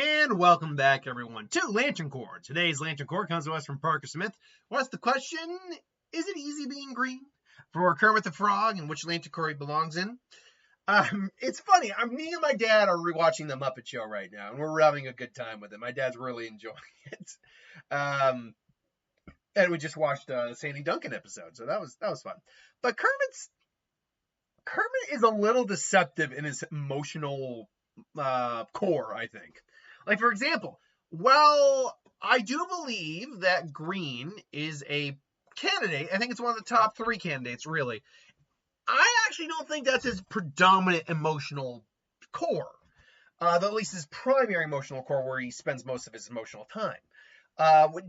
And welcome back, everyone, to Lantern Corp. Today's Lantern Corp comes to us from Parker Smith. What's the question? Is it easy being green? For Kermit the Frog and which Lantern Corp he belongs in. It's funny. Me and my dad are rewatching the Muppet Show right now, and we're having a good time with it. My dad's really enjoying it. And we just watched the Sandy Duncan episode, so that was fun. But Kermit is a little deceptive in his emotional core, I think. Like, for example, I do believe that green is a candidate. I think it's one of the top 3 candidates, really. I actually don't think that's his predominant emotional core. At least his primary emotional core, where he spends most of his emotional time.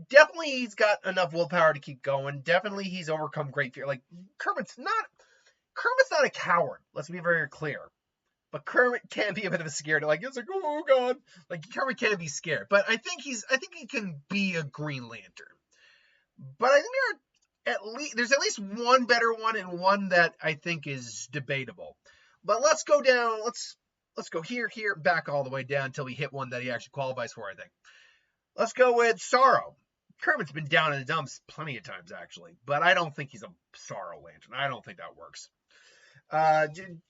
Definitely he's got enough willpower to keep going. Definitely he's overcome great fear. Like, Kermit's not a coward. Let's be very clear. But Kermit can be a bit of a scared. Like, it's like, oh god. Like, Kermit can be scared. But I think he can be a Green Lantern. But I think there's at least one better one and one that I think is debatable. But let's go down. Let's go here, back all the way down until we hit one that he actually qualifies for, I think. Let's go with Sorrow. Kermit's been down in the dumps plenty of times, actually. But I don't think he's a Sorrow Lantern. I don't think that works.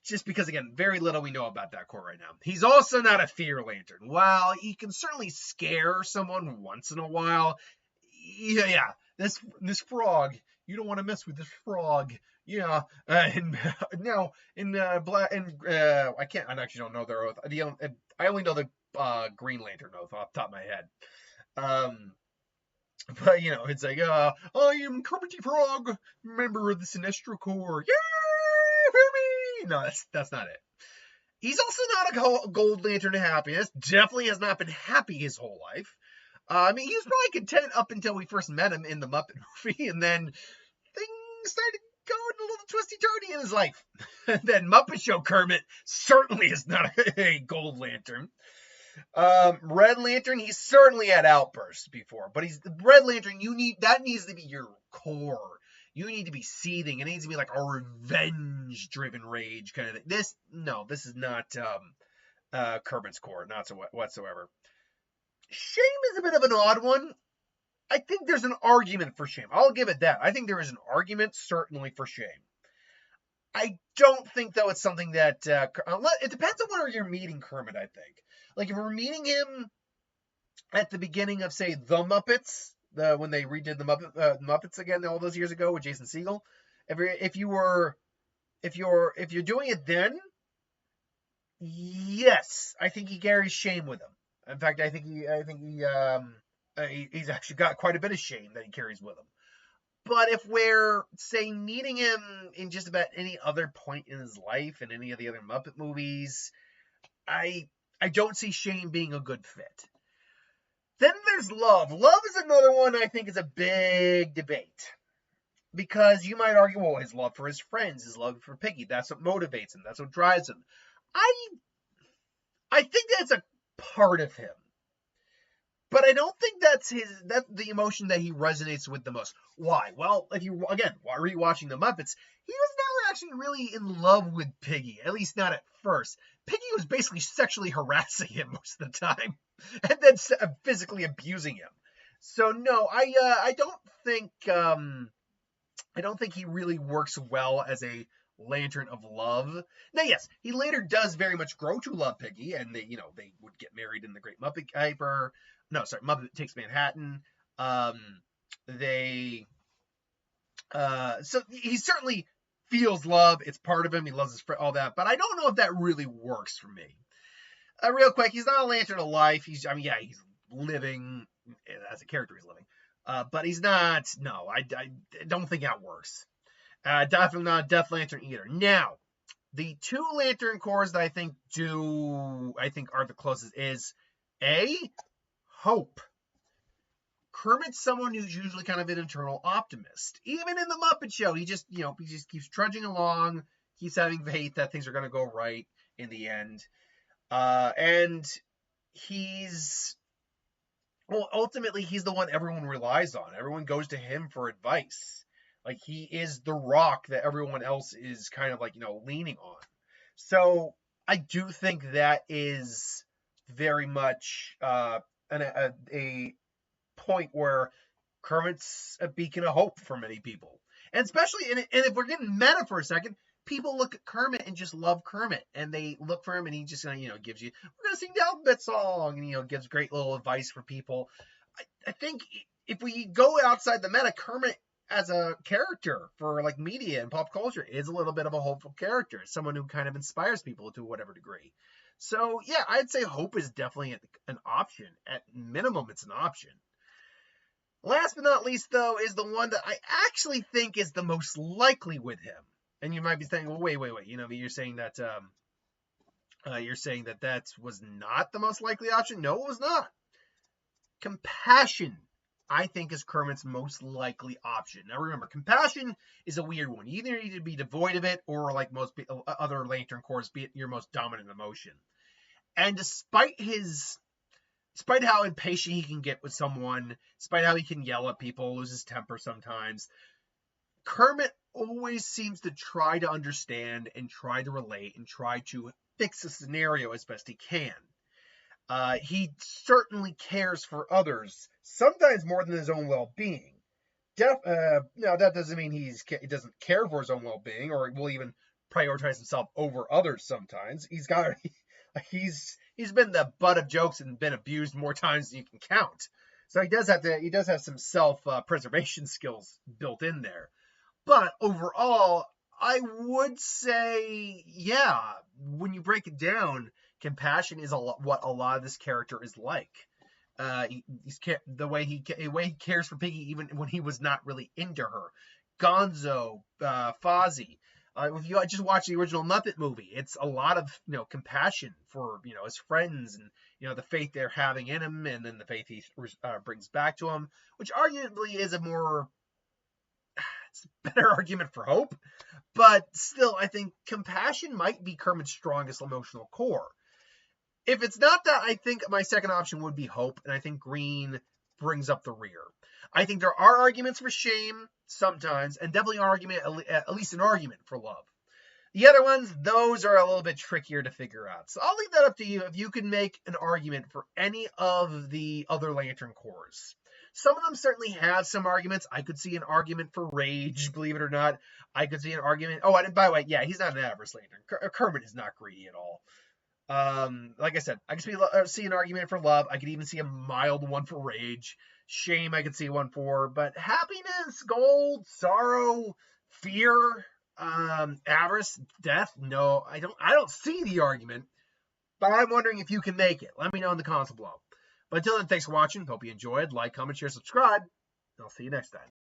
Just because, again, very little we know about that core right now. He's also not a Fear Lantern. While he can certainly scare someone once in a while, yeah, this frog, you don't want to mess with this frog. Yeah, I actually don't know their oath. I only know the Green Lantern oath off the top of my head. But, it's like, I am Kermit the Frog, member of the Sinestro Corps. Yeah! No, that's not it. He's also not a Gold Lantern of happiness. Definitely has not been happy his whole life. He was probably content up until we first met him in the Muppet movie, and then things started going a little twisty-turny in his life. And then Muppet Show Kermit certainly is not a Gold Lantern. Red Lantern, he's certainly had outbursts before, but he's the Red Lantern. That needs to be your core. You need to be seething. It needs to be like a revenge-driven rage kind of thing. This is not Kermit's core, not so whatsoever. Shame is a bit of an odd one. I think there's an argument for Shame. I'll give it that. I think there is an argument, certainly, for Shame. I don't think, though, it's something that... it depends on where you're meeting Kermit, I think. Like, if we're meeting him at the beginning of, say, The Muppets... when they redid the Muppets again all those years ago with Jason Segel, if you're doing it then, yes, I think he carries shame with him. In fact, I think he's actually got quite a bit of shame that he carries with him. But if we're, say, meeting him in just about any other point in his life in any of the other Muppet movies, I don't see shame being a good fit. Then there's love. Love is another one I think is a big debate. Because you might argue, well, his love for his friends, his love for Piggy, that's what motivates him. That's what drives him. I think that's a part of him. But I don't think that's the emotion that he resonates with the most. Why? Well, while rewatching the Muppets, he was never actually really in love with Piggy, at least not at first. Piggy was basically sexually harassing him most of the time, and then physically abusing him. So no, I don't think he really works well as a Lantern of love. Now, yes, he later does very much grow to love Piggy, and they would get married in the Great Muppet Caper. Muppet Takes Manhattan. So he certainly feels love. It's part of him. He loves his friend, all that. But I don't know if that really works for me. Real quick, he's not a Lantern of life. He's living as a character. He's living, but he's not. No, I don't think that works. Definitely not a Death Lantern either. Now, the 2 Lantern cores that I think are the closest is Hope. Kermit's someone who's usually kind of an internal optimist. Even in the Muppet Show, he just keeps trudging along, keeps having faith that things are going to go right in the end. And ultimately, he's the one everyone relies on. Everyone goes to him for advice. Like, he is the rock that everyone else is kind of like, leaning on. So I do think that is very much a point where Kermit's a beacon of hope for many people. And especially, and if we're getting meta for a second, people look at Kermit and just love Kermit, and they look for him, and he just gives you, we're gonna sing the alphabet song, and gives great little advice for people. I think if we go outside the meta, Kermit as a character for like media and pop culture is a little bit of a hopeful character, someone who kind of inspires people to whatever degree. So yeah, I'd say hope is definitely an option. At minimum, it's an option. Last but not least, though, is the one that I actually think is the most likely with him. And you might be saying, well, wait. You're saying that that was not the most likely option. No, it was not. Compassion, I think, is Kermit's most likely option. Now, remember, compassion is a weird one. You either need to be devoid of it, or like most other Lantern Corps, be it your most dominant emotion. And despite how impatient he can get with someone, despite how he can yell at people, lose his temper sometimes, Kermit always seems to try to understand and try to relate and try to fix a scenario as best he can. He certainly cares for others, sometimes more than his own well-being. Now, that doesn't mean he doesn't care for his own well-being, or will even prioritize himself over others sometimes. He's been the butt of jokes and been abused more times than you can count. So he does have some self-preservation skills built in there. But overall, I would say, yeah, when you break it down, compassion is what a lot of this character is like. The way he cares for Piggy even when he was not really into her. Gonzo, Fozzie. If you just watch the original Muppet movie, it's a lot of compassion for his friends and the faith they're having in him, and then the faith he brings back to him, which arguably is it's a better argument for hope. But still, I think compassion might be Kermit's strongest emotional core. If it's not that, I think my second option would be hope, and I think green brings up the rear. I think there are arguments for shame sometimes, and definitely at least an argument for love. The other ones, those are a little bit trickier to figure out. So I'll leave that up to you if you can make an argument for any of the other Lantern Corps. Some of them certainly have some arguments. I could see an argument for rage, believe it or not. I could see an argument. Oh, and by the way, yeah, he's not an average Lantern. Kermit is not greedy at all. Like I said, I could see an argument for love. I could even see a mild one for rage. Shame, I could see one for. But happiness, gold, sorrow, fear, avarice, death. No, I don't see the argument. But I'm wondering if you can make it. Let me know in the comments below. But until then, thanks for watching. Hope you enjoyed. Like, comment, share, subscribe. And I'll see you next time.